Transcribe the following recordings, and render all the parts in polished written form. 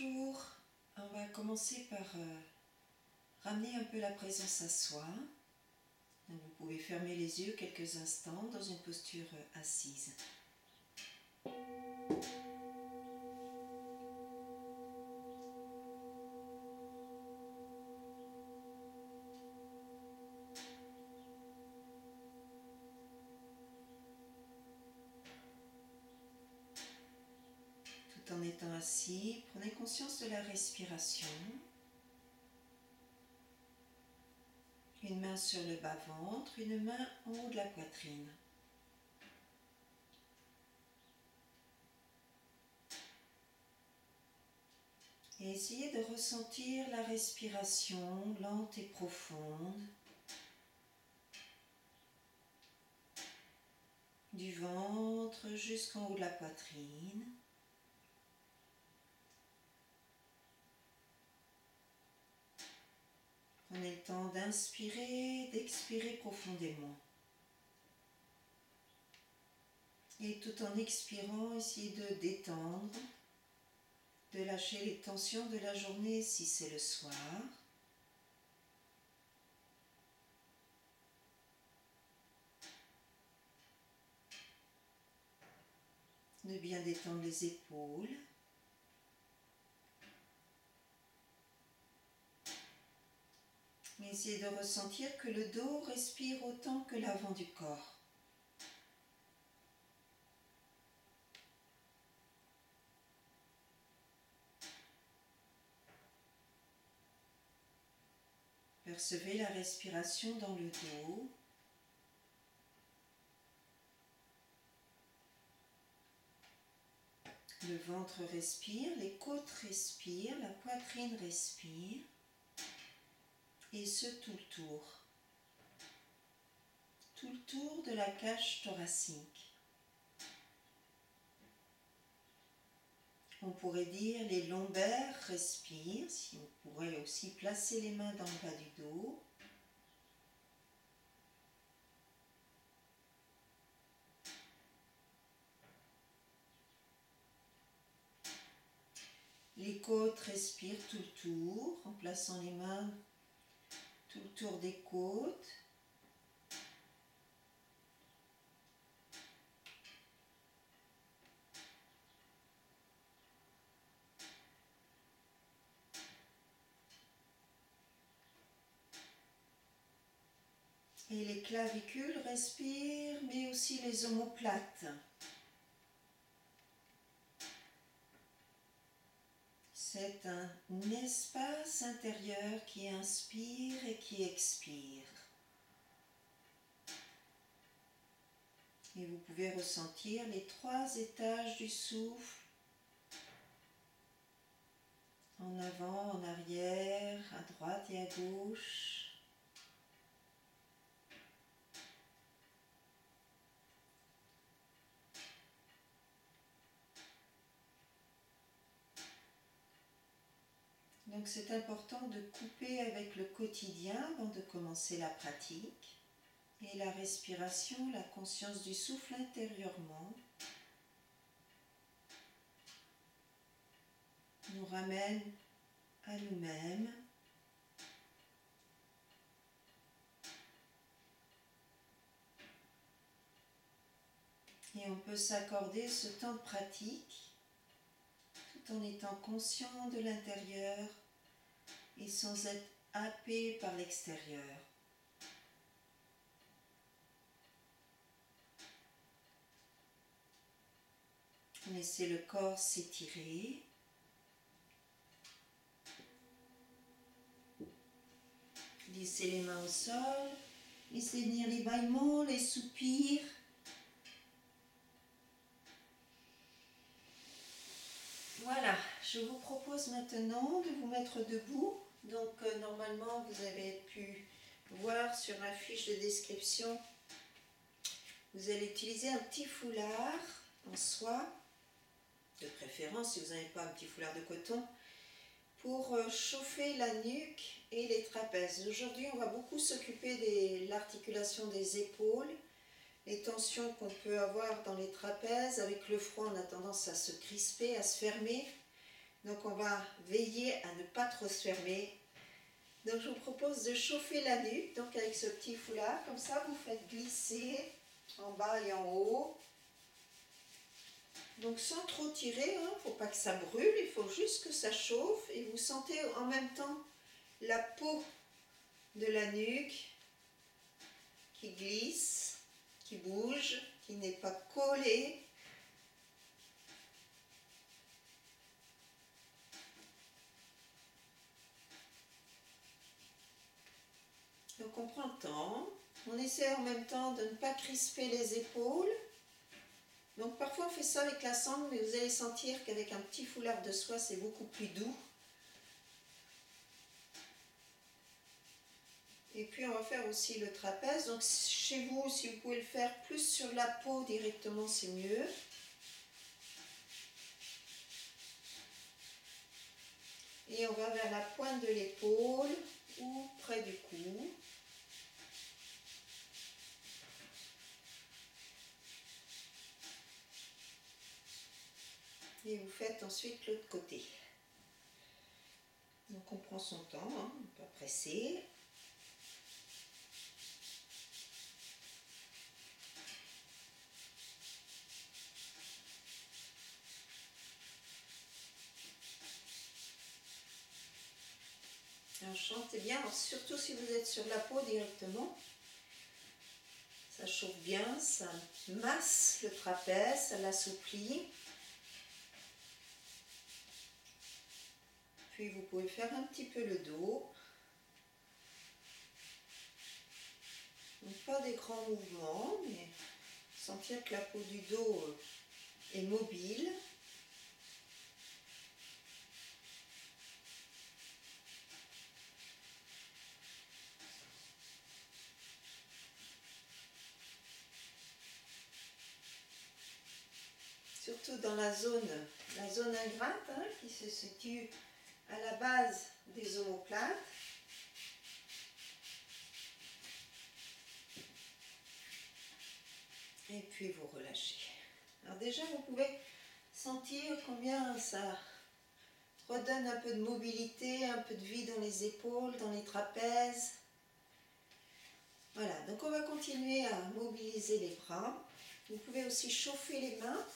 Bonjour, on va commencer par ramener un peu la présence à soi. Donc vous pouvez fermer les yeux quelques instants dans une posture assise. Tout en étant assis, prenez conscience de la respiration. Une main sur le bas-ventre, une main en haut de la poitrine. Et essayez de ressentir la respiration lente et profonde du ventre jusqu'en haut de la poitrine. Prenez le temps d'inspirer, d'expirer profondément. Et tout en expirant, essayez de détendre, de lâcher les tensions de la journée si c'est le soir. De bien détendre les épaules. Essayez de ressentir que le dos respire autant que l'avant du corps. Percevez la respiration dans le dos. Le ventre respire, les côtes respirent, la poitrine respire. Et ce tout le tour. Tout le tour de la cage thoracique. On pourrait dire les lombaires respirent, si on pourrait aussi placer les mains dans le bas du dos. Les côtes respirent tout le tour, en plaçant les mains tout le tour des côtes. Et les clavicules respirent, mais aussi les omoplates. C'est un espace intérieur qui inspire et qui expire. Et vous pouvez ressentir les 3 étages du souffle. En avant, en arrière, à droite et à gauche. Donc c'est important de couper avec le quotidien avant de commencer la pratique. Et la respiration, la conscience du souffle intérieurement nous ramène à nous-mêmes. Et on peut s'accorder ce temps de pratique tout en étant conscient de l'intérieur et sans être happé par l'extérieur. Laissez le corps s'étirer. Laissez les mains au sol. Laissez venir les bâillements, les soupirs. Voilà, je vous propose maintenant de vous mettre debout. Donc normalement vous avez pu voir sur la fiche de description, vous allez utiliser un petit foulard en soie, de préférence si vous n'avez pas un petit foulard de coton, pour chauffer la nuque et les trapèzes. Aujourd'hui on va beaucoup s'occuper de l'articulation des épaules, les tensions qu'on peut avoir dans les trapèzes. Avec le froid on a tendance à se crisper, à se fermer. Donc on va veiller à ne pas trop se fermer. Donc je vous propose de chauffer la nuque, donc avec ce petit foulard, comme ça vous faites glisser en bas et en haut. Donc sans trop tirer, il ne faut pas que ça brûle, il faut juste que ça chauffe et vous sentez en même temps la peau de la nuque qui glisse, qui bouge, qui n'est pas collée. Donc on prend le temps, on essaie en même temps de ne pas crisper les épaules. Donc parfois on fait ça avec la sangle, mais vous allez sentir qu'avec un petit foulard de soie c'est beaucoup plus doux. Et puis on va faire aussi le trapèze. Donc chez vous, si vous pouvez le faire plus sur la peau directement, c'est mieux. Et on va vers la pointe de l'épaule ou près du cou. Et vous faites ensuite l'autre côté. Donc on prend son temps, hein, on ne peut pas presser. Alors, chantez bien, alors, surtout si vous êtes sur la peau directement. Ça chauffe bien, ça masse le trapèze, ça l'assouplit. Puis vous pouvez faire un petit peu le dos. Donc pas des grands mouvements, mais sentir que la peau du dos est mobile. Surtout dans la zone ingrate, hein, qui se situe à la base des omoplates. Et puis vous relâchez. Alors déjà vous pouvez sentir combien ça redonne un peu de mobilité, un peu de vie dans les épaules, dans les trapèzes. Voilà, donc on va continuer à mobiliser les bras. Vous pouvez aussi chauffer les mains.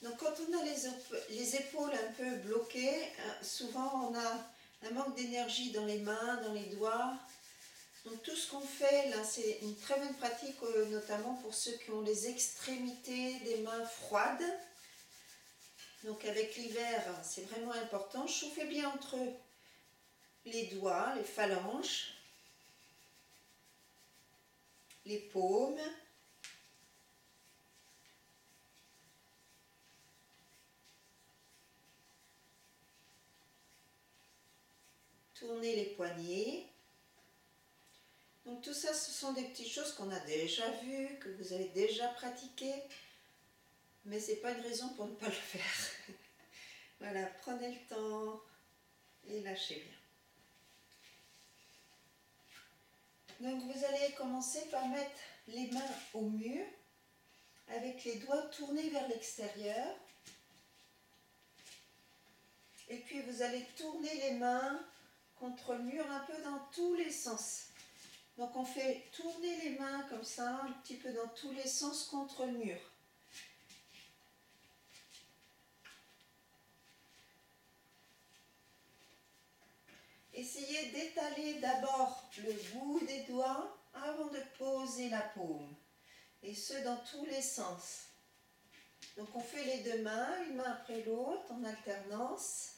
Donc quand on a les épaules un peu bloquées, souvent on a un manque d'énergie dans les mains, dans les doigts. Donc tout ce qu'on fait là, c'est une très bonne pratique, notamment pour ceux qui ont les extrémités des mains froides. Donc avec l'hiver, c'est vraiment important. Chauffez bien entre les doigts, les phalanges, les paumes. Tournez les poignets. Donc tout ça, ce sont des petites choses qu'on a déjà vues, que vous avez déjà pratiquées, mais ce n'est pas une raison pour ne pas le faire. Voilà, prenez le temps et lâchez bien. Donc vous allez commencer par mettre les mains au mur, avec les doigts tournés vers l'extérieur. Et puis vous allez tourner les mains contre le mur un peu dans tous les sens. Donc on fait tourner les mains comme ça, un petit peu dans tous les sens contre le mur. Essayez d'étaler d'abord le bout des doigts avant de poser la paume. Et ce dans tous les sens. Donc on fait les deux mains, une main après l'autre en alternance.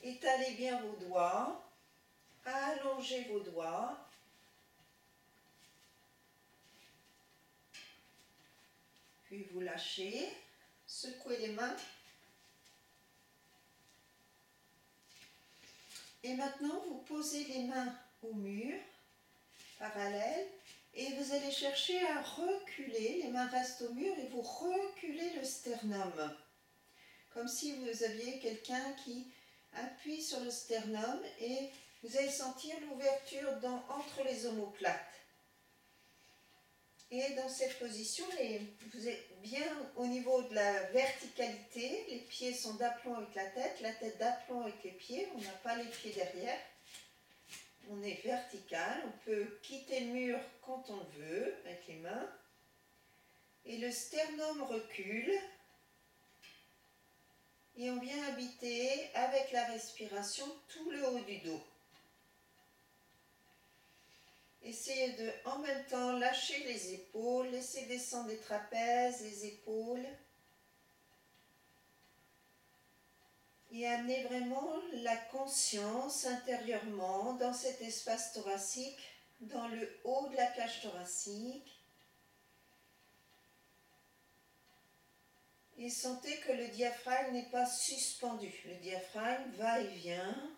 Étalez bien vos doigts, allongez vos doigts. Puis vous lâchez, secouez les mains. Et maintenant, vous posez les mains au mur, parallèles, et vous allez chercher à reculer. Les mains restent au mur et vous reculez le sternum. Comme si vous aviez quelqu'un qui appuie sur le sternum et vous allez sentir l'ouverture entre les omoplates. Et dans cette position, vous êtes bien au niveau de la verticalité. Les pieds sont d'aplomb avec la tête d'aplomb avec les pieds. On n'a pas les pieds derrière. On est vertical. On peut quitter le mur quand on le veut avec les mains. Et le sternum recule. Et on vient habiter avec la respiration tout le haut du dos. Essayez de, en même temps, lâcher les épaules, laisser descendre les trapèzes, les épaules. Et amener vraiment la conscience intérieurement dans cet espace thoracique, dans le haut de la cage thoracique. Et sentez que le diaphragme n'est pas suspendu. Le diaphragme va et vient.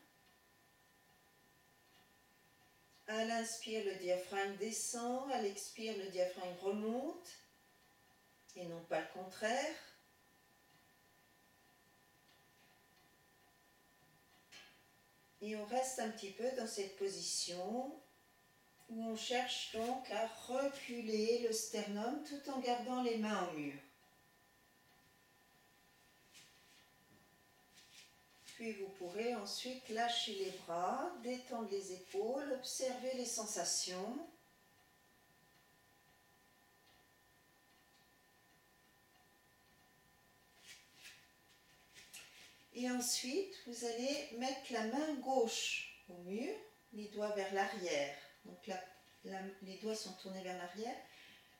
À l'inspire, le diaphragme descend. À l'expire, le diaphragme remonte. Et non pas le contraire. Et on reste un petit peu dans cette position où on cherche donc à reculer le sternum tout en gardant les mains au mur. Puis vous pourrez ensuite lâcher les bras, détendre les épaules, observer les sensations. Et ensuite, vous allez mettre la main gauche au mur, les doigts vers l'arrière. Donc là, les doigts sont tournés vers l'arrière.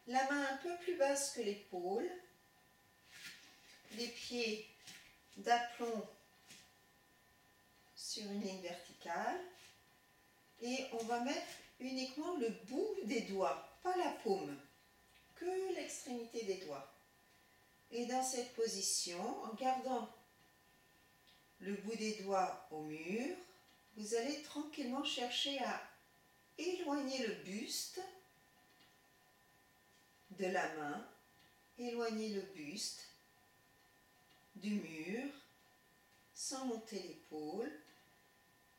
La main un peu plus basse que l'épaule. Les pieds d'aplomb sur une ligne verticale. Et on va mettre uniquement le bout des doigts, pas la paume, que l'extrémité des doigts. Et dans cette position, en gardant le bout des doigts au mur, vous allez tranquillement chercher à éloigner le buste de la main, éloigner le buste du mur, sans monter l'épaule,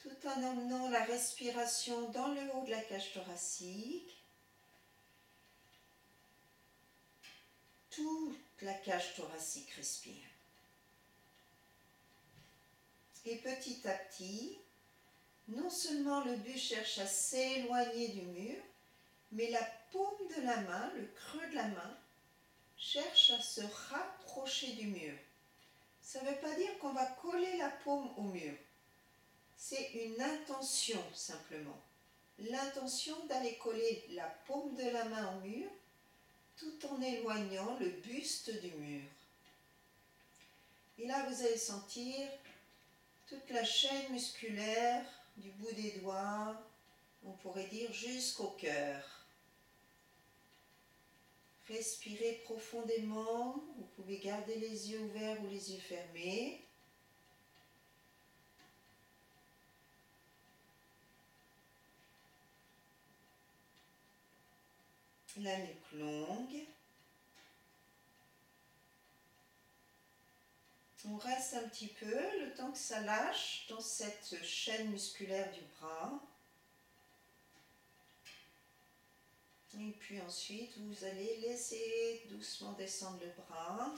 tout en emmenant la respiration dans le haut de la cage thoracique. Toute la cage thoracique respire. Et petit à petit, non seulement le buste cherche à s'éloigner du mur, mais la paume de la main, le creux de la main, cherche à se rapprocher du mur. Ça ne veut pas dire qu'on va coller la paume au mur. C'est une intention simplement. L'intention d'aller coller la paume de la main au mur tout en éloignant le buste du mur. Et là, vous allez sentir toute la chaîne musculaire du bout des doigts, on pourrait dire jusqu'au cœur. Respirez profondément, vous pouvez garder les yeux ouverts ou les yeux fermés. La nuque longue. On reste un petit peu, le temps que ça lâche dans cette chaîne musculaire du bras. Et puis ensuite, vous allez laisser doucement descendre le bras.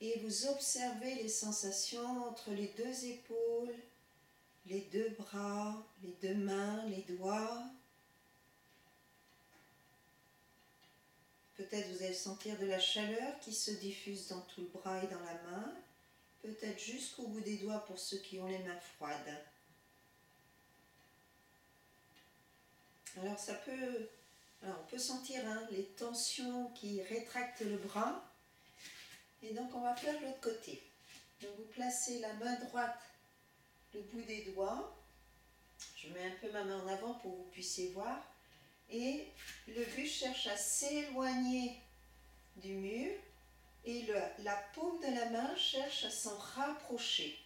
Et vous observez les sensations entre les deux épaules, les deux bras, les deux mains, les doigts. Peut-être vous allez sentir de la chaleur qui se diffuse dans tout le bras et dans la main. Peut-être jusqu'au bout des doigts pour ceux qui ont les mains froides. Alors on peut sentir les tensions qui rétractent le bras. Et donc on va faire l'autre côté. Donc vous placez la main droite, le bout des doigts. Je mets un peu ma main en avant pour que vous puissiez voir. Et le buste cherche à s'éloigner du mur. Et la paume de la main cherche à s'en rapprocher.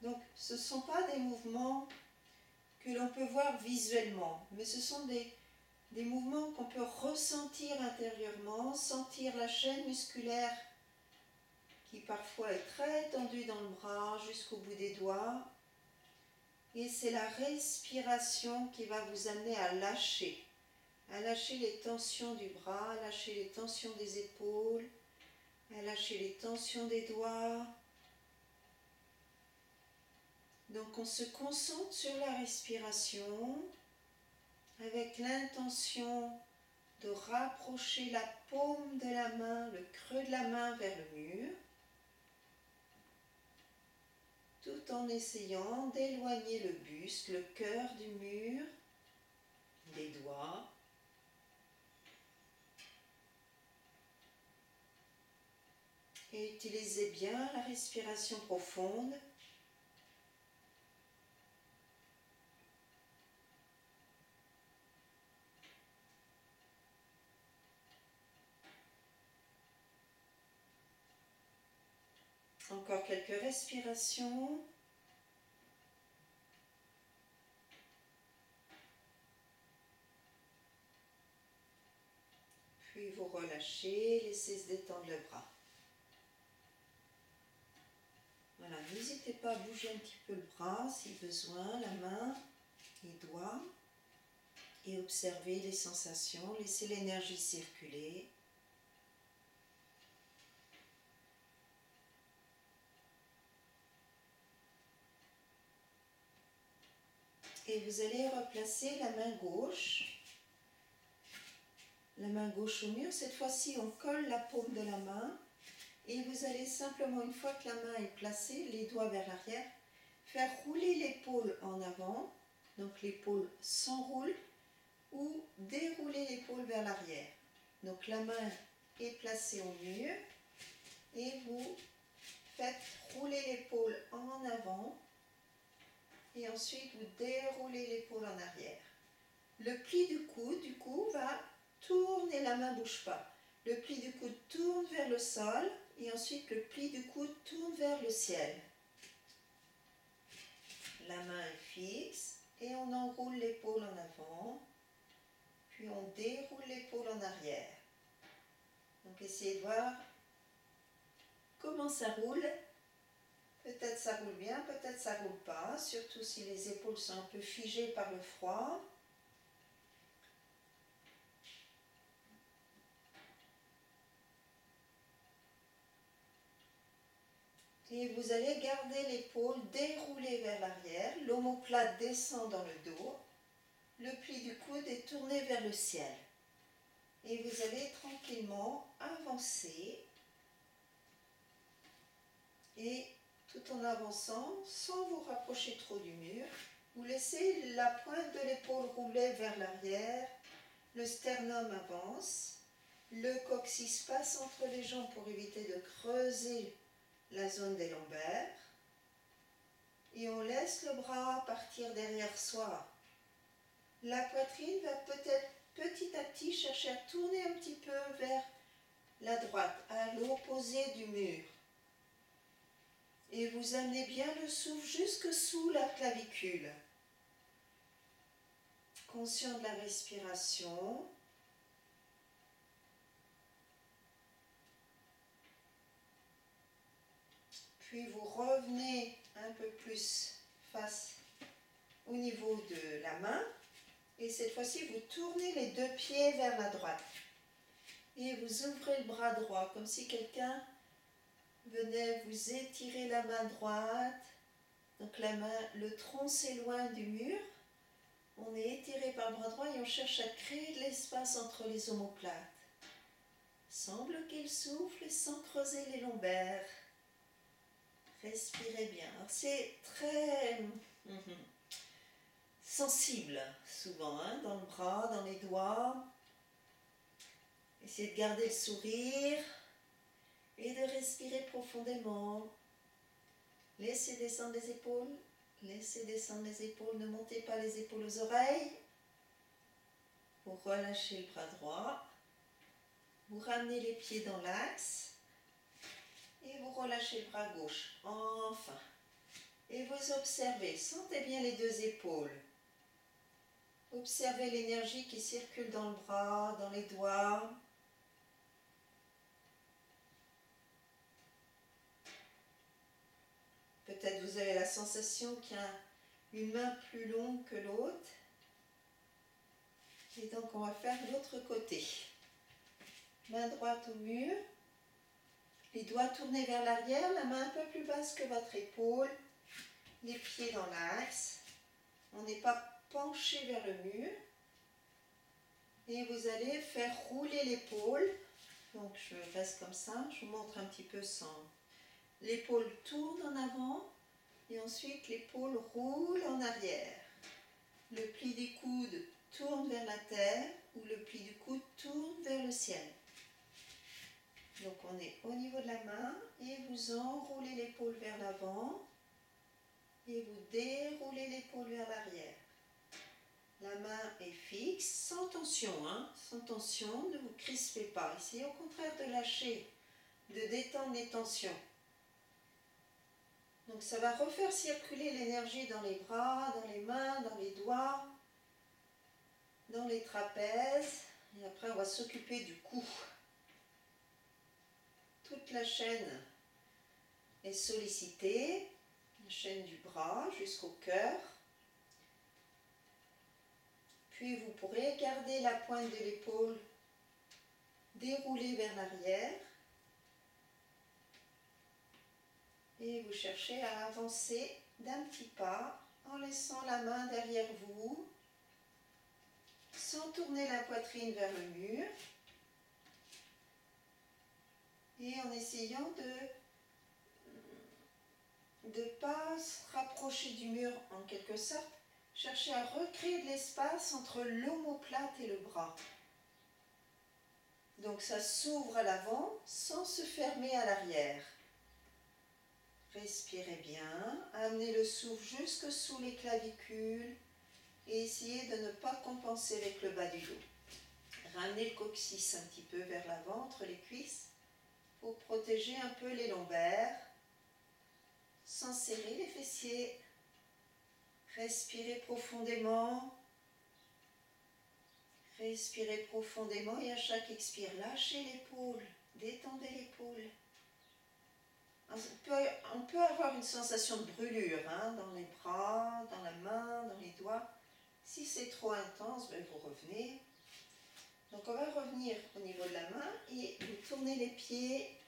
Donc ce ne sont pas des mouvements que l'on peut voir visuellement, mais ce sont des mouvements qu'on peut ressentir intérieurement, sentir la chaîne musculaire qui parfois est très tendue dans le bras jusqu'au bout des doigts. Et c'est la respiration qui va vous amener à lâcher. à lâcher les tensions du bras, à lâcher les tensions des épaules, à lâcher les tensions des doigts. Donc on se concentre sur la respiration avec l'intention de rapprocher la paume de la main, le creux de la main vers le mur, tout en essayant d'éloigner le buste, le cœur du mur, des doigts. Et utilisez bien la respiration profonde. Encore quelques respirations. Puis vous relâchez, laissez se détendre le bras. Voilà, n'hésitez pas à bouger un petit peu le bras si besoin, la main, les doigts. Et observez les sensations, laissez l'énergie circuler. Et vous allez replacer la main gauche au mur. Cette fois-ci, on colle la paume de la main et vous allez simplement, une fois que la main est placée, les doigts vers l'arrière, faire rouler l'épaule en avant. Donc l'épaule s'enroule ou dérouler l'épaule vers l'arrière. Donc la main est placée au mur et vous faites rouler l'épaule en avant. Et ensuite, vous déroulez l'épaule en arrière. Le pli du coude, va tourner, la main ne bouge pas. Le pli du coude tourne vers le sol et ensuite le pli du coude tourne vers le ciel. La main est fixe et on enroule l'épaule en avant, puis on déroule l'épaule en arrière. Donc essayez de voir comment ça roule. Peut-être ça roule bien, peut-être ça roule pas, surtout si les épaules sont un peu figées par le froid. Et vous allez garder l'épaule déroulée vers l'arrière, l'omoplate descend dans le dos, le pli du coude est tourné vers le ciel. Et vous allez tranquillement avancer et tout en avançant, sans vous rapprocher trop du mur, vous laissez la pointe de l'épaule rouler vers l'arrière, le sternum avance, le coccyx passe entre les jambes pour éviter de creuser la zone des lombaires et on laisse le bras partir derrière soi. La poitrine va peut-être petit à petit chercher à tourner un petit peu vers la droite, à l'opposé du mur. Et vous amenez bien le souffle jusque sous la clavicule. Conscient de la respiration. Puis vous revenez un peu plus face au niveau de la main. Et cette fois-ci, vous tournez les deux pieds vers la droite. Et vous ouvrez le bras droit, comme si quelqu'un venait vous étirer la main droite. Donc la main, le tronc s'éloigne du mur. On est étiré par le bras droit et on cherche à créer de l'espace entre les omoplates. Sans bloquer le souffle et sans creuser les lombaires. Respirez bien. C'est très sensible, souvent, hein, dans le bras, dans les doigts. Essayez de garder le sourire et de respirer profondément. Laissez descendre les épaules. Laissez descendre les épaules. Ne montez pas les épaules aux oreilles. Vous relâchez le bras droit. Vous ramenez les pieds dans l'axe. Et vous relâchez le bras gauche. Enfin. Et vous observez. Sentez bien les deux épaules. Observez l'énergie qui circule dans le bras, dans les doigts. Peut-être vous avez la sensation qu'il y a une main plus longue que l'autre. Et donc on va faire l'autre côté. Main droite au mur. Les doigts tournés vers l'arrière, la main un peu plus basse que votre épaule. Les pieds dans l'axe. On n'est pas penché vers le mur. Et vous allez faire rouler l'épaule. Donc je reste comme ça. Je vous montre un petit peu sans. L'épaule tourne en avant. Et ensuite l'épaule roule en arrière. Le pli des coudes tourne vers la terre ou le pli du coude tourne vers le ciel. Donc on est au niveau de la main et vous enroulez l'épaule vers l'avant et vous déroulez l'épaule vers l'arrière. La main est fixe, sans tension, hein, sans tension, ne vous crispez pas. Essayez au contraire de lâcher, de détendre les tensions. Donc ça va refaire circuler l'énergie dans les bras, dans les mains, dans les doigts, dans les trapèzes. Et après on va s'occuper du cou. Toute la chaîne est sollicitée, la chaîne du bras jusqu'au cœur. Puis vous pourrez garder la pointe de l'épaule déroulée vers l'arrière. Et vous cherchez à avancer d'un petit pas en laissant la main derrière vous, sans tourner la poitrine vers le mur. Et en essayant de ne pas se rapprocher du mur en quelque sorte, cherchez à recréer de l'espace entre l'omoplate et le bras. Donc ça s'ouvre à l'avant sans se fermer à l'arrière. Respirez bien, amenez le souffle jusque sous les clavicules et essayez de ne pas compenser avec le bas du dos. Ramenez le coccyx un petit peu vers l'avant, entre les cuisses, pour protéger un peu les lombaires, sans serrer les fessiers. Respirez profondément. Respirez profondément et à chaque expire, lâchez l'épaule, détendez l'épaule. On peut avoir une sensation de brûlure hein, dans les bras, dans la main, dans les doigts. Si c'est trop intense, ben vous revenez. Donc on va revenir au niveau de la main et vous tournez les pieds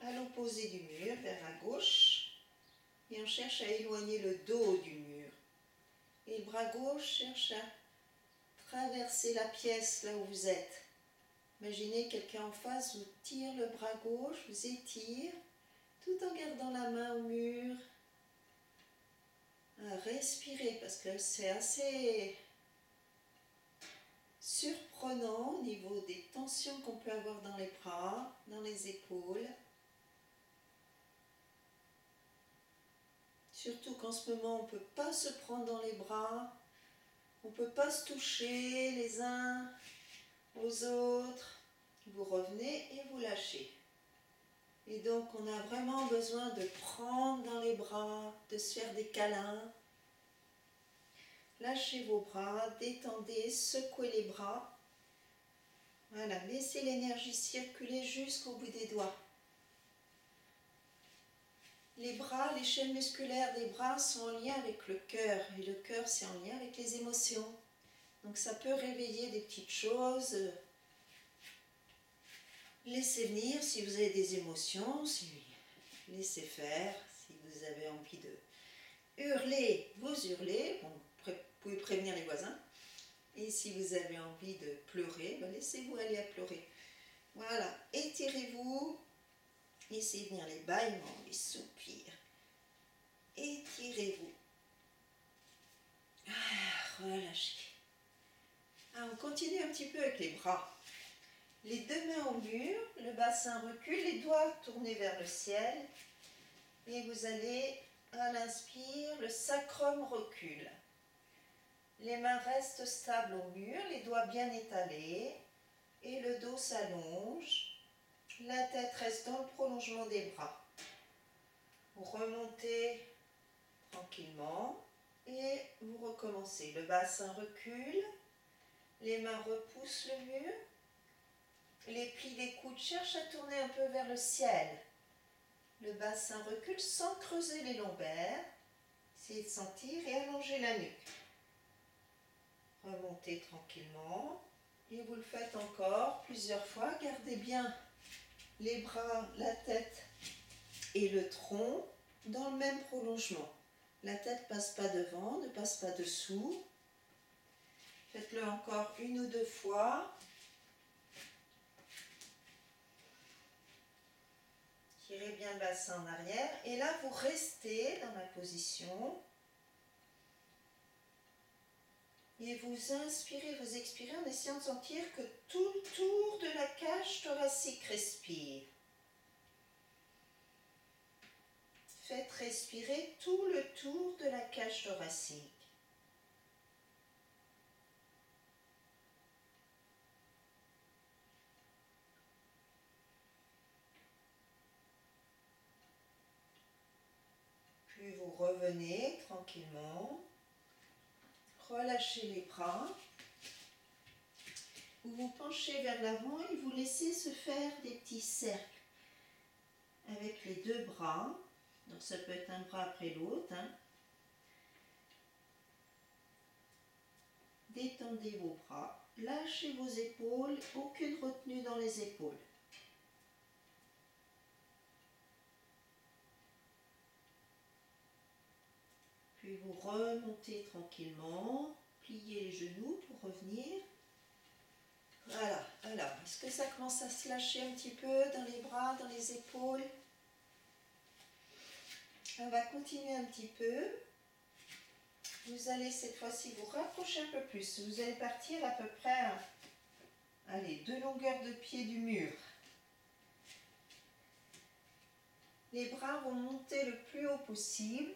à l'opposé du mur, vers la gauche. Et on cherche à éloigner le dos du mur. Et le bras gauche cherche à traverser la pièce là où vous êtes. Imaginez quelqu'un en face vous tire le bras gauche, vous étire, tout en gardant la main au mur. Respirez parce que c'est assez surprenant au niveau des tensions qu'on peut avoir dans les bras, dans les épaules. Surtout qu'en ce moment on ne peut pas se prendre dans les bras, on ne peut pas se toucher les uns aux autres. Vous revenez et vous lâchez. Et donc on a vraiment besoin de prendre dans les bras, de se faire des câlins. Lâchez vos bras, détendez, secouez les bras. Voilà, laissez l'énergie circuler jusqu'au bout des doigts. Les bras, les chaînes musculaires des bras sont en lien avec le cœur. Et le cœur, c'est en lien avec les émotions. Donc ça peut réveiller des petites choses. Laissez venir si vous avez des émotions, laissez faire. Si vous avez envie de hurler, vous hurlez. Bon, vous pouvez prévenir les voisins. Et si vous avez envie de pleurer, ben laissez-vous aller à pleurer. Voilà, étirez-vous. Laissez venir les bâillements, les soupirs. Étirez-vous. Relâchez. On continue un petit peu avec les bras. Les deux mains au mur, le bassin recule, les doigts tournés vers le ciel. Et vous allez, à l'inspire, le sacrum recule. Les mains restent stables au mur, les doigts bien étalés. Et le dos s'allonge. La tête reste dans le prolongement des bras. Vous remontez tranquillement et vous recommencez. Le bassin recule, les mains repoussent le mur, les plis des coudes cherchent à tourner un peu vers le ciel. Le bassin recule sans creuser les lombaires. Essayez de sentir et allonger la nuque. Remontez tranquillement. Et vous le faites encore plusieurs fois. Gardez bien les bras, la tête et le tronc dans le même prolongement. La tête ne passe pas devant, ne passe pas dessous. Faites-le encore une ou deux fois. Tirez bien le bassin en arrière. Et là, vous restez dans la position. Et vous inspirez, vous expirez en essayant de sentir que tout le tour de la cage thoracique respire. Faites respirer tout le tour de la cage thoracique. Puis vous revenez tranquillement. Relâchez les bras. Vous vous penchez vers l'avant et vous laissez se faire des petits cercles avec les deux bras. Donc ça peut être un bras après l'autre. Détendez vos bras. Lâchez vos épaules. Aucune retenue dans les épaules. Puis vous remontez tranquillement. Pliez les genoux pour revenir. Voilà, alors, est-ce que ça commence à se lâcher un petit peu dans les bras, dans les épaules? On va continuer un petit peu. Vous allez cette fois-ci vous rapprocher un peu plus. Vous allez partir à peu près à 2 longueurs de pied du mur. Les bras vont monter le plus haut possible.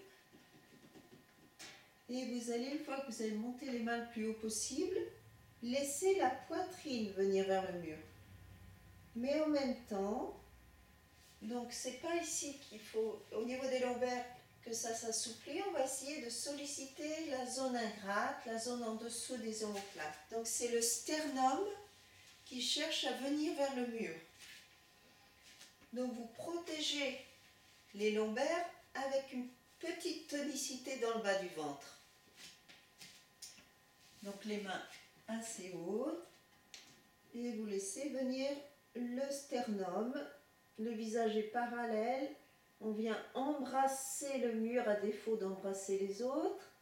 Et vous allez, une fois que vous avez monté les mains le plus haut possible, laisser la poitrine venir vers le mur. Mais en même temps, donc c'est pas ici qu'il faut, au niveau des lombaires, que ça s'assouplit. On va essayer de solliciter la zone ingrate, la zone en dessous des omoplates. Donc c'est le sternum qui cherche à venir vers le mur. Donc vous protégez les lombaires avec une petite tonicité dans le bas du ventre. Donc les mains assez hautes et vous laissez venir le sternum. Le visage est parallèle. On vient embrasser le mur à défaut d'embrasser les autres.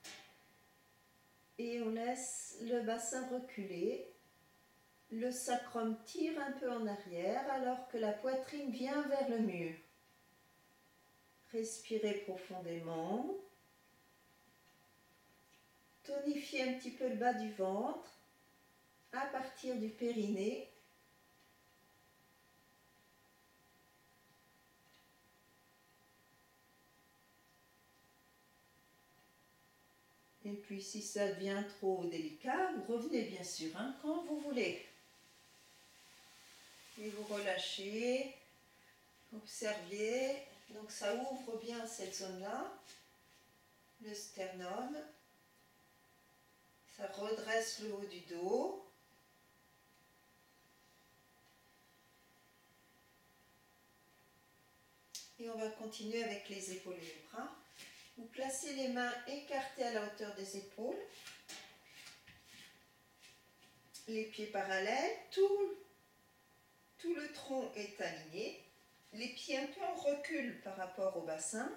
Et on laisse le bassin reculer. Le sacrum tire un peu en arrière alors que la poitrine vient vers le mur. Respirez profondément. Tonifiez un petit peu le bas du ventre à partir du périnée. Et puis si ça devient trop délicat, vous revenez bien sûr quand vous voulez. Et vous relâchez, observez. Donc ça ouvre bien cette zone-là, le sternum. Ça redresse le haut du dos. Et on va continuer avec les épaules et les bras. Vous placez les mains écartées à la hauteur des épaules. Les pieds parallèles. Tout le tronc est aligné. Les pieds un peu en recul par rapport au bassin.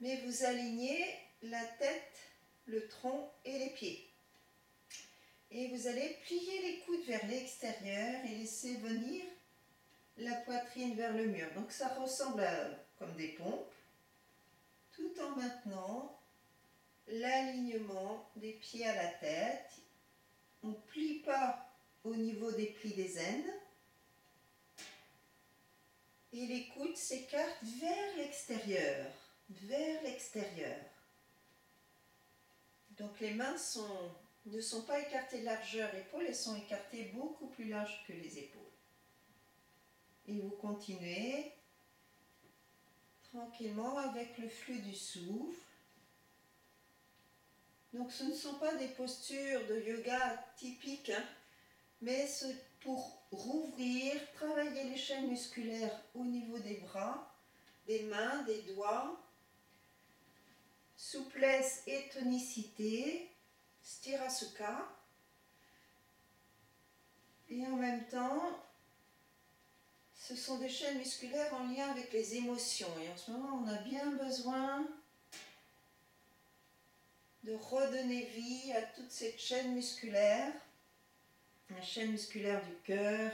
Mais vous alignez la tête, le tronc et les pieds. Et vous allez plier les coudes vers l'extérieur et laisser venir la poitrine vers le mur. Donc ça ressemble comme des pompes, tout en maintenant l'alignement des pieds à la tête. On ne plie pas au niveau des plis des aines. Et les coudes s'écartent vers l'extérieur. Vers l'extérieur. Donc les mains ne sont pas écartées de largeur épaules, elles sont écartées beaucoup plus larges que les épaules. Et vous continuez tranquillement avec le flux du souffle. Donc ce ne sont pas des postures de yoga typiques, mais c'est pour rouvrir, travailler les chaînes musculaires au niveau des bras, des mains, des doigts, souplesse et tonicité, Sthirasukha. Et en même temps, ce sont des chaînes musculaires en lien avec les émotions. Et en ce moment, on a bien besoin de redonner vie à toute cette chaîne musculaire. La chaîne musculaire du cœur.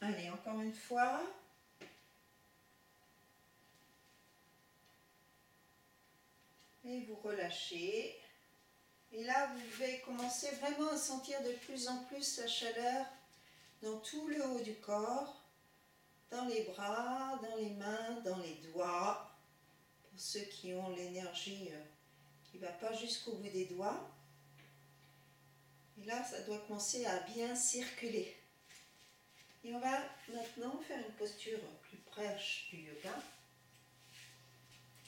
Allez, encore une fois. Et vous relâchez. Et là, vous pouvez commencer vraiment à sentir de plus en plus la chaleur dans tout le haut du corps, dans les bras, dans les mains, dans les doigts. Pour ceux qui ont l'énergie qui ne va pas jusqu'au bout des doigts. Et là, ça doit commencer à bien circuler. Et on va maintenant faire une posture plus proche du yoga.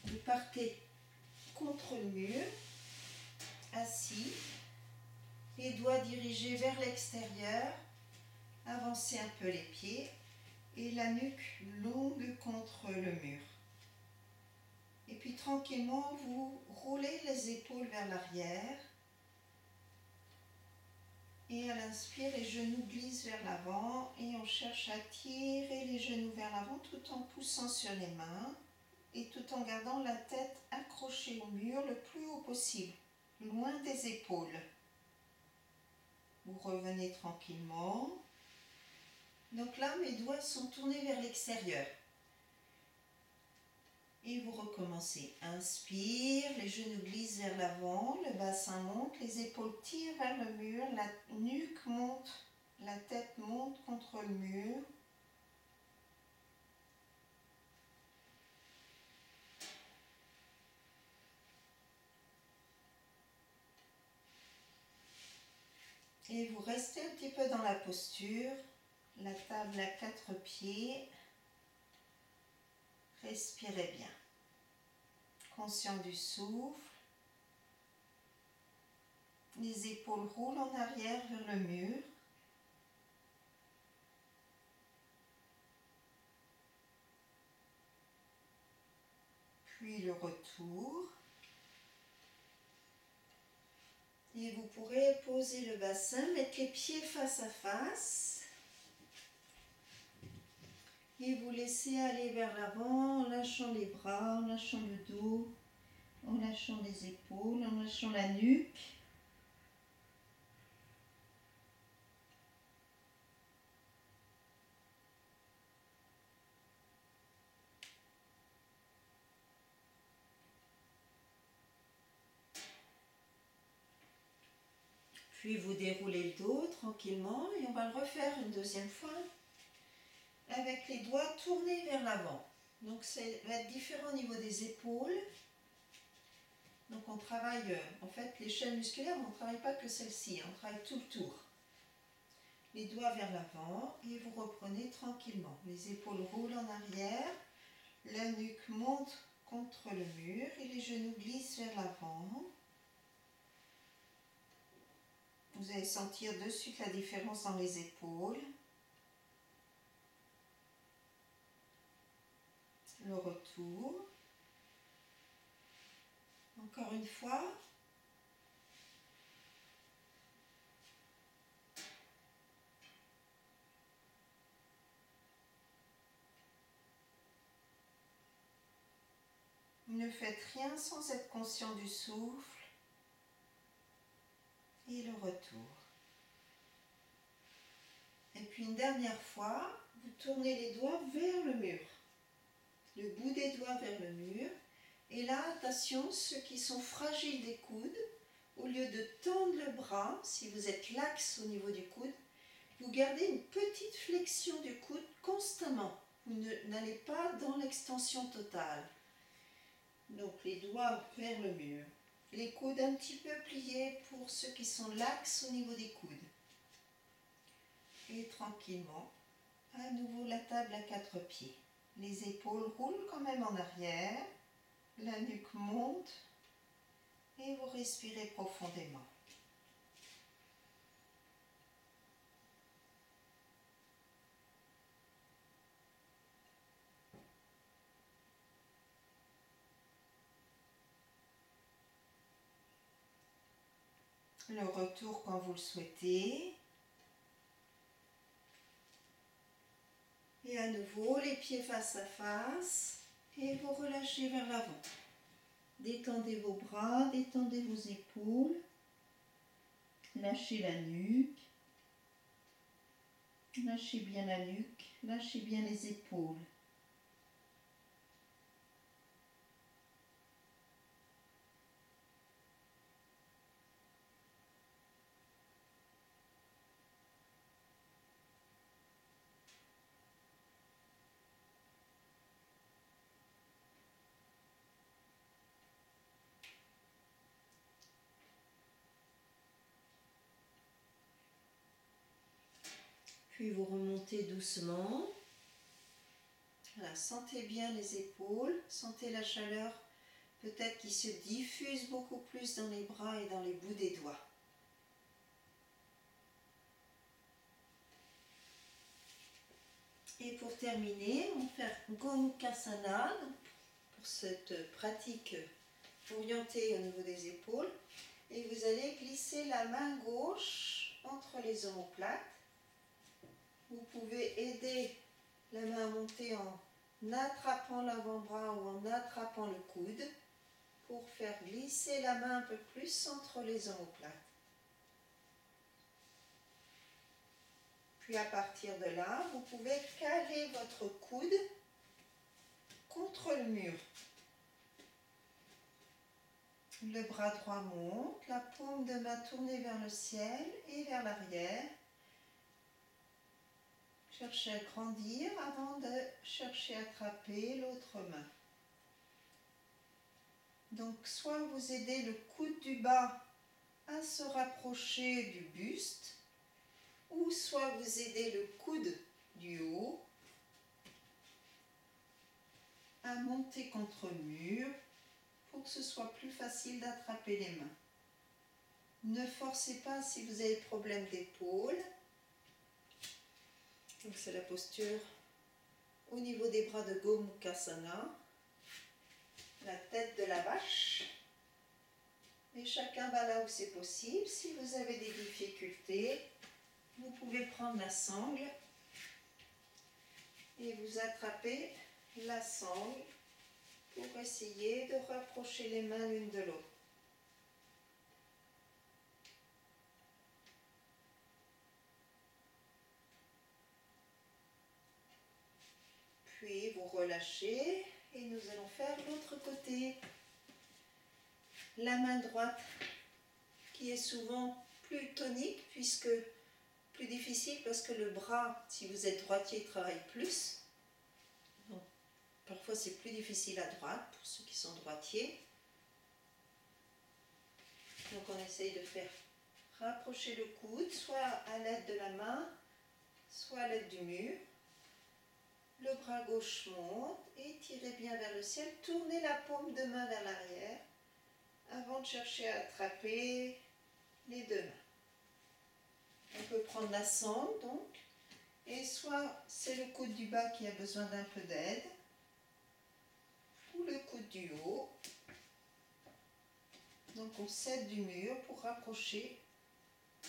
Vous partez contre le mur, assis, les doigts dirigés vers l'extérieur, avancez un peu les pieds et la nuque longue contre le mur. Et puis tranquillement, vous roulez les épaules vers l'arrière. Et à l'inspire, les genoux glissent vers l'avant et on cherche à tirer les genoux vers l'avant tout en poussant sur les mains et tout en gardant la tête accrochée au mur le plus haut possible, loin des épaules. Vous revenez tranquillement. Donc là, mes doigts sont tournés vers l'extérieur. Et vous recommencez. Inspire, les genoux glissent vers l'avant, le bassin monte, les épaules tirent vers le mur, la nuque monte, la tête monte contre le mur. Et vous restez un petit peu dans la posture, la table à 4 pieds. Respirez bien. Conscient du souffle. Les épaules roulent en arrière vers le mur. Puis le retour. Et vous pourrez poser le bassin, mettre les pieds face à face. Et vous laissez aller vers l'avant en lâchant les bras, en lâchant le dos, en lâchant les épaules, en lâchant la nuque. Puis vous déroulez le dos tranquillement et on va le refaire une deuxième fois avec les doigts tournés vers l'avant. Donc ça va être différent au niveau des épaules. Donc on travaille, en fait les chaînes musculaires, on ne travaille pas que celle-ci, on travaille tout le tour. Les doigts vers l'avant et vous reprenez tranquillement. Les épaules roulent en arrière, la nuque monte contre le mur et les genoux glissent vers l'avant. Vous allez sentir de suite la différence dans les épaules. Le retour. Encore une fois. Ne faites rien sans être conscient du souffle. Et le retour. Et puis une dernière fois, vous tournez les doigts vers le mur. Le bout des doigts vers le mur. Et là, attention, ceux qui sont fragiles des coudes, au lieu de tendre le bras, si vous êtes lax au niveau du coude, vous gardez une petite flexion du coude constamment. Vous n'allez pas dans l'extension totale. Donc les doigts vers le mur. Les coudes un petit peu pliés pour ceux qui sont lax au niveau des coudes. Et tranquillement, à nouveau la table à 4 pieds. Les épaules roulent quand même en arrière, la nuque monte et vous respirez profondément. le retour quand vous le souhaitez. Et à nouveau, les pieds face à face et vous relâchez vers l'avant. Détendez vos bras, détendez vos épaules, lâchez la nuque, lâchez bien la nuque, lâchez bien les épaules. Puis vous remontez doucement. Voilà, sentez bien les épaules, sentez la chaleur peut-être qui se diffuse beaucoup plus dans les bras et dans les bouts des doigts. Et pour terminer, on va faire Gomukhasana pour cette pratique orientée au niveau des épaules. Et vous allez glisser la main gauche entre les omoplates. Vous pouvez aider la main à monter en attrapant l'avant-bras ou en attrapant le coude pour faire glisser la main un peu plus entre les omoplates. Puis à partir de là, vous pouvez caler votre coude contre le mur. Le bras droit monte, la paume de main tournée vers le ciel et vers l'arrière. Cherchez à grandir avant de chercher à attraper l'autre main. Donc soit vous aidez le coude du bas à se rapprocher du buste, ou soit vous aidez le coude du haut à monter contre le mur pour que ce soit plus facile d'attraper les mains. Ne forcez pas si vous avez problème d'épaule. Donc c'est la posture au niveau des bras de Gomukhasana, la tête de la vache. Et chacun va là où c'est possible. Si vous avez des difficultés, vous pouvez prendre la sangle et vous attrapez la sangle pour essayer de rapprocher les mains l'une de l'autre. Puis vous relâchez et nous allons faire l'autre côté. La main droite qui est souvent plus tonique puisque plus difficile parce que le bras, si vous êtes droitier, travaille plus. Donc, parfois c'est plus difficile à droite pour ceux qui sont droitiers. Donc on essaye de faire rapprocher le coude, soit à l'aide de la main, soit à l'aide du mur. Le bras gauche monte et tirez bien vers le ciel. Tournez la paume de main vers l'arrière avant de chercher à attraper les deux mains. On peut prendre la sangle donc, et soit c'est le coude du bas qui a besoin d'un peu d'aide, ou le coude du haut. Donc on s'aide du mur pour rapprocher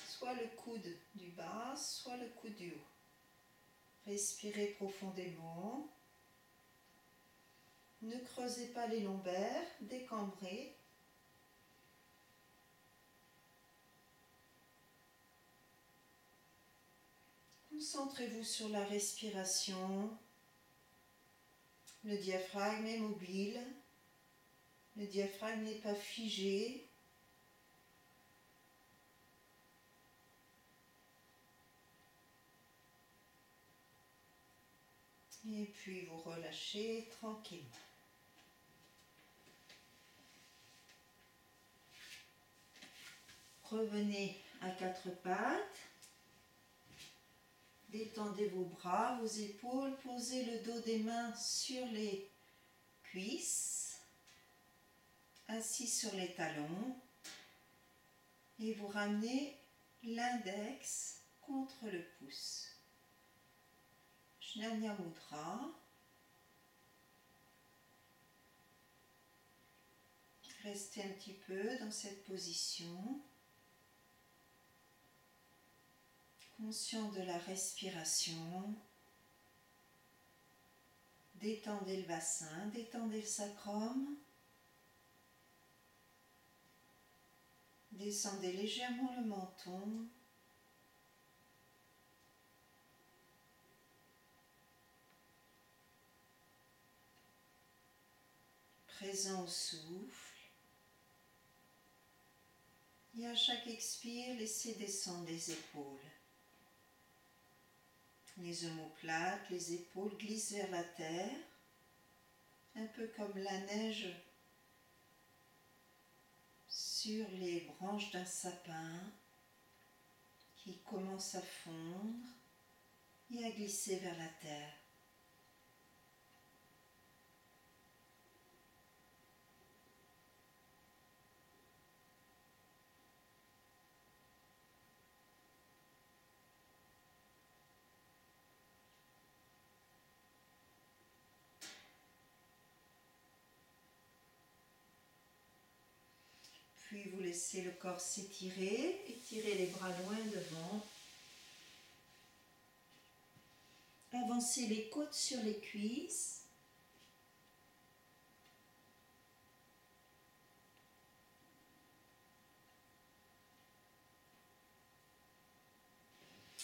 soit le coude du bas, soit le coude du haut. Respirez profondément. Ne creusez pas les lombaires, décambrez. Concentrez-vous sur la respiration. Le diaphragme est mobile. Le diaphragme n'est pas figé. Et puis vous relâchez tranquillement. Revenez à quatre pattes. Détendez vos bras, vos épaules. Posez le dos des mains sur les cuisses. Assis sur les talons. Et vous ramenez l'index contre le pouce. Jnana Mudra. Restez un petit peu dans cette position. Conscient de la respiration. Détendez le bassin, détendez le sacrum. Descendez légèrement le menton. Présent au souffle. Et à chaque expire, laissez descendre les épaules. Les omoplates, les épaules glissent vers la terre, un peu comme la neige sur les branches d'un sapin qui commence à fondre et à glisser vers la terre. Puis vous laissez le corps s'étirer, étirez les bras loin devant. Avancez les côtes sur les cuisses.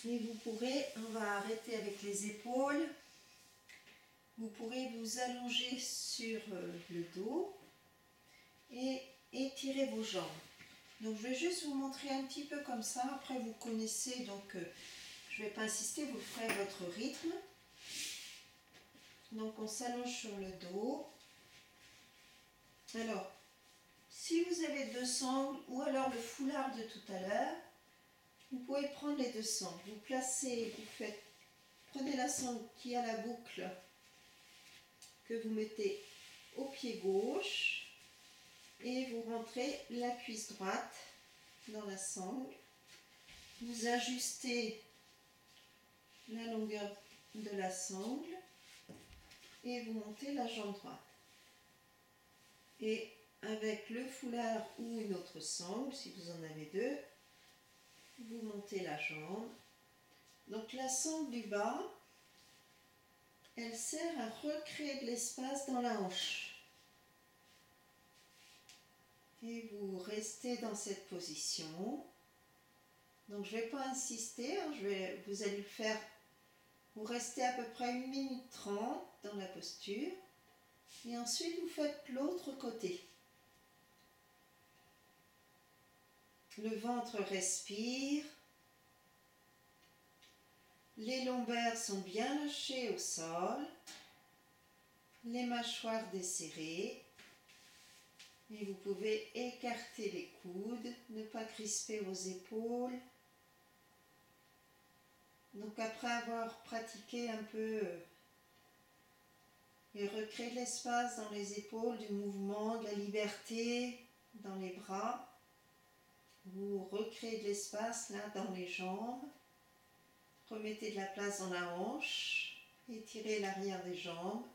Et vous pourrez, on va arrêter avec les épaules, vous pourrez vous allonger sur le dos et étirer vos jambes. Donc je vais juste vous montrer un petit peu comme ça, après vous connaissez, donc je ne vais pas insister, vous le ferez à votre rythme. Donc on s'allonge sur le dos. Alors, si vous avez deux sangles ou alors le foulard de tout à l'heure, vous pouvez prendre les deux sangles. Vous placez, prenez la sangle qui a la boucle que vous mettez au pied gauche et vous rentrez la cuisse droite dans la sangle. Vous ajustez la longueur de la sangle et vous montez la jambe droite. Et avec le foulard ou une autre sangle, si vous en avez deux, vous montez la jambe. Donc la sangle du bas, elle sert à recréer de l'espace dans la hanche. Et vous restez dans cette position. Donc je ne vais pas insister, hein, vous allez le faire, vous restez à peu près 1 minute 30 dans la posture. Et ensuite vous faites l'autre côté. Le ventre respire. Les lombaires sont bien lâchés au sol. Les mâchoires desserrées. Et vous pouvez écarter les coudes, ne pas crisper vos épaules. Donc après avoir pratiqué un peu et recréé de l'espace dans les épaules, du mouvement, de la liberté dans les bras, vous recréez de l'espace là dans les jambes. Remettez de la place dans la hanche, étirez l'arrière des jambes.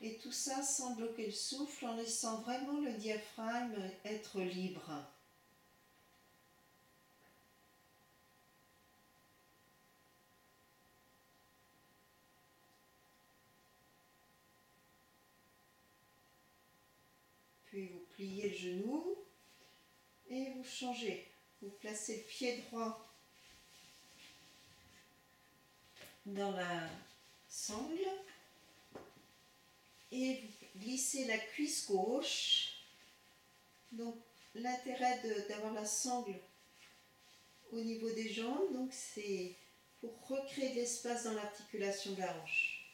Et tout ça sans bloquer le souffle, en laissant vraiment le diaphragme être libre. Puis vous pliez le genou et vous changez. Vous placez le pied droit dans la sangle et vous glissez la cuisse gauche. Donc l'intérêt d'avoir la sangle au niveau des jambes, donc c'est pour recréer de l'espace dans l'articulation de la hanche.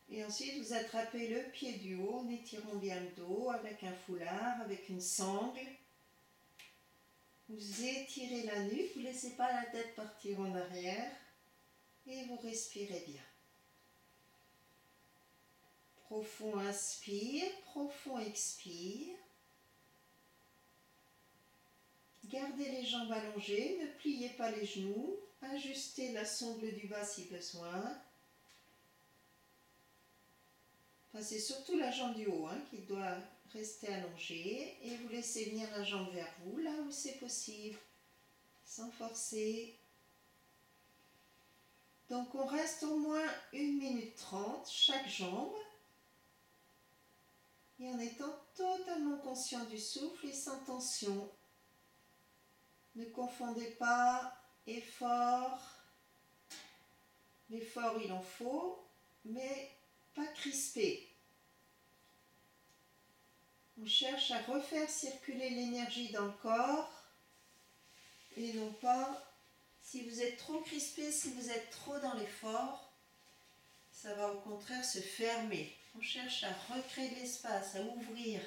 Et ensuite vous attrapez le pied du haut en étirant bien le dos avec un foulard, avec une sangle. Vous étirez la nuque, vous ne laissez pas la tête partir en arrière et vous respirez bien. Profond inspire, profond expire. Gardez les jambes allongées, ne pliez pas les genoux, ajustez la sangle du bas si besoin. Enfin, c'est surtout la jambe du haut qui doit restez allongé et vous laissez venir la jambe vers vous, là où c'est possible, sans forcer. Donc on reste au moins 1 minute 30 chaque jambe. Et en étant totalement conscient du souffle et sans tension. Ne confondez pas effort. L'effort, il en faut, mais pas crispé. On cherche à refaire circuler l'énergie dans le corps et non pas, si vous êtes trop crispé, si vous êtes trop dans l'effort, ça va au contraire se fermer. On cherche à recréer de l'espace, à ouvrir,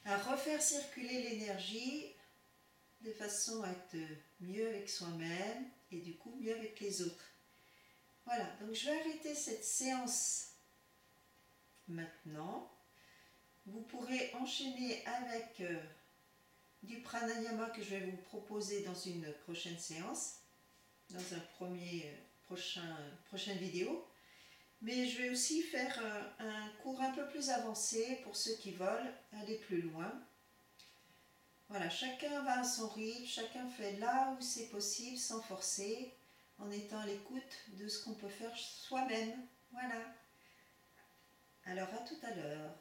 à refaire circuler l'énergie de façon à être mieux avec soi-même et du coup mieux avec les autres. Voilà, donc je vais arrêter cette séance maintenant. Vous pourrez enchaîner avec du pranayama que je vais vous proposer dans une prochaine séance, dans un prochaine vidéo. Mais je vais aussi faire un cours un peu plus avancé pour ceux qui veulent aller plus loin. Voilà, chacun va à son rythme, chacun fait là où c'est possible sans forcer, en étant à l'écoute de ce qu'on peut faire soi-même. Voilà. Alors à tout à l'heure.